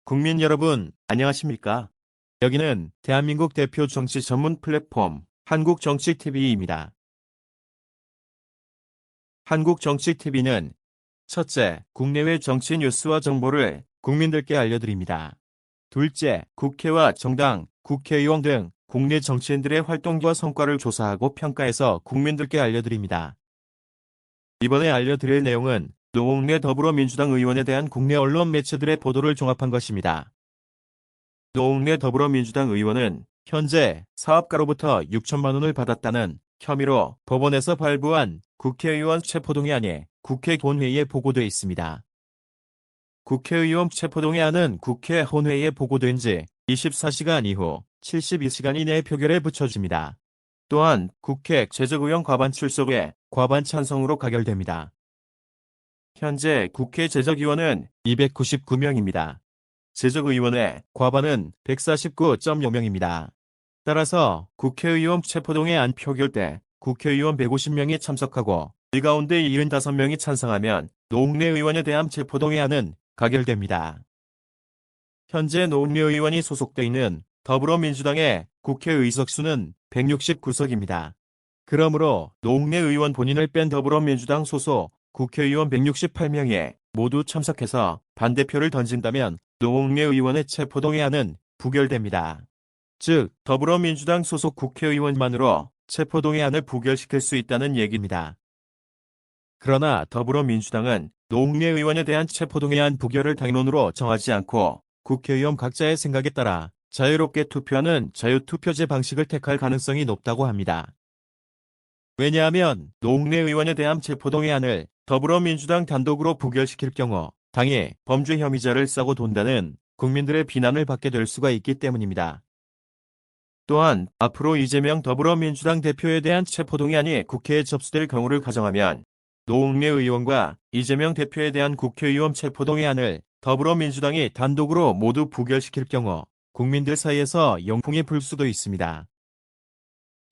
국민 여러분, 안녕하십니까? 여기는 대한민국 대표 정치 전문 플랫폼 한국정치TV입니다. 한국정치TV는 첫째, 국내외 정치 뉴스와 정보를 국민들께 알려드립니다. 둘째, 국회와 정당, 국회의원 등 국내 정치인들의 활동과 성과를 조사하고 평가해서 국민들께 알려드립니다. 이번에 알려드릴 내용은 노웅래 더불어민주당 의원에 대한 국내 언론 매체들의 보도를 종합한 것입니다. 노웅래 더불어민주당 의원은 현재 사업가로부터 6천만 원을 받았다는 혐의로 법원에서 발부한 국회의원 체포동의안이 국회 본회의에 보고돼 있습니다. 국회의원 체포동의안은 국회 본회의에 보고된 지 24시간 이후 72시간 이내에 표결에 붙여집니다. 또한 국회 제적의원 과반 출석에 과반 찬성으로 가결됩니다. 현재 국회 제적의원은 299명입니다. 제적의원의 과반은 149.0명입니다. 따라서 국회의원 체포동의안 표결 때 국회의원 150명이 참석하고 이 가운데 75명이 찬성하면 노웅래 의원에 대한 체포동의안은 가결됩니다. 현재 노웅래 의원이 소속돼 있는 더불어민주당의 국회 의석수는 169석입니다. 그러므로 노웅래 의원 본인을 뺀 더불어민주당 소속 국회의원 168명이 모두 참석해서 반대표를 던진다면 노웅래 의원의 체포동의안은 부결됩니다. 즉, 더불어민주당 소속 국회의원만으로 체포동의안을 부결시킬 수 있다는 얘기입니다. 그러나 더불어민주당은 노웅래 의원에 대한 체포동의안 부결을 당론으로 정하지 않고 국회의원 각자의 생각에 따라 자유롭게 투표하는 자유투표제 방식을 택할 가능성이 높다고 합니다. 왜냐하면 노웅래 의원에 대한 체포동의안을 더불어민주당 단독으로 부결시킬 경우 당이 범죄 혐의자를 싸고 돈다는 국민들의 비난을 받게 될 수가 있기 때문입니다. 또한 앞으로 이재명 더불어민주당 대표에 대한 체포동의안이 국회에 접수될 경우를 가정하면 노웅래 의원과 이재명 대표에 대한 국회의원 체포동의안을 더불어민주당이 단독으로 모두 부결시킬 경우 국민들 사이에서 영풍이 불 수도 있습니다.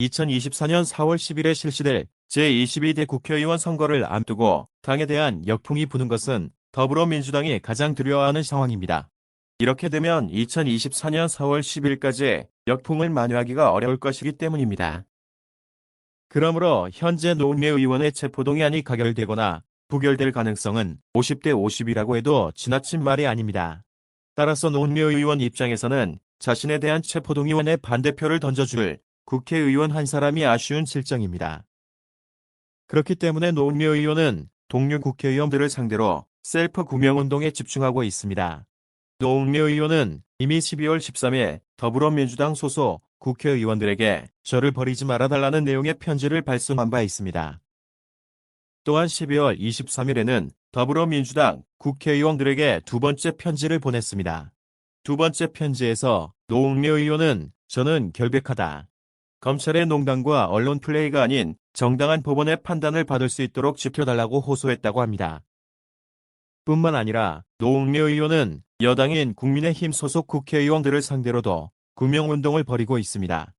2024년 4월 10일에 실시될 제22대 국회의원 선거를 앞두고 당에 대한 역풍이 부는 것은 더불어민주당이 가장 두려워하는 상황입니다. 이렇게 되면 2024년 4월 10일까지 역풍을 만회하기가 어려울 것이기 때문입니다. 그러므로 현재 노웅래 의원의 체포동의안이 가결되거나 부결될 가능성은 50대 50이라고 해도 지나친 말이 아닙니다. 따라서 노웅래 의원 입장에서는 자신에 대한 체포동의안에 반대표를 던져줄 국회의원 한 사람이 아쉬운 실정입니다. 그렇기 때문에 노웅래 의원은 동료 국회의원들을 상대로 셀프 구명운동에 집중하고 있습니다. 노웅래 의원은 이미 12월 13일 더불어민주당 소속 국회의원들에게 저를 버리지 말아달라는 내용의 편지를 발송한 바 있습니다. 또한 12월 23일에는 더불어민주당 국회의원들에게 두 번째 편지를 보냈습니다. 두 번째 편지에서 노웅래 의원은 저는 결백하다. 검찰의 농단과 언론 플레이가 아닌 정당한 법원의 판단을 받을 수 있도록 지켜달라고 호소했다고 합니다. 뿐만 아니라 노웅래 의원은 여당인 국민의힘 소속 국회의원들을 상대로도 구명운동을 벌이고 있습니다.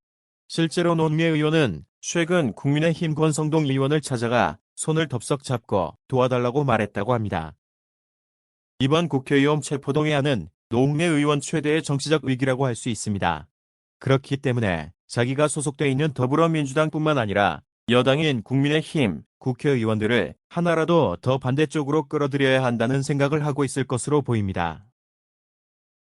실제로 노웅래 의원은 최근 국민의힘 권성동 의원을 찾아가 손을 덥석 잡고 도와달라고 말했다고 합니다. 이번 국회의원 체포동의안은 노웅래 의원 최대의 정치적 위기라고 할 수 있습니다. 그렇기 때문에 자기가 소속돼 있는 더불어민주당뿐만 아니라 여당인 국민의힘 국회의원들을 하나라도 더 반대쪽으로 끌어들여야 한다는 생각을 하고 있을 것으로 보입니다.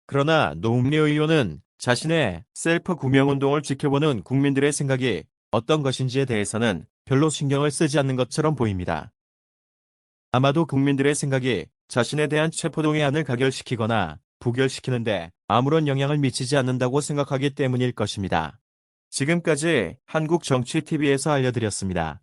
그러나 노웅래 의원은 자신의 셀프 구명운동을 지켜보는 국민들의 생각이 어떤 것인지에 대해서는 별로 신경을 쓰지 않는 것처럼 보입니다. 아마도 국민들의 생각이 자신에 대한 체포동의안을 가결시키거나 부결시키는데 아무런 영향을 미치지 않는다고 생각하기 때문일 것입니다. 지금까지 한국정치TV에서 알려드렸습니다.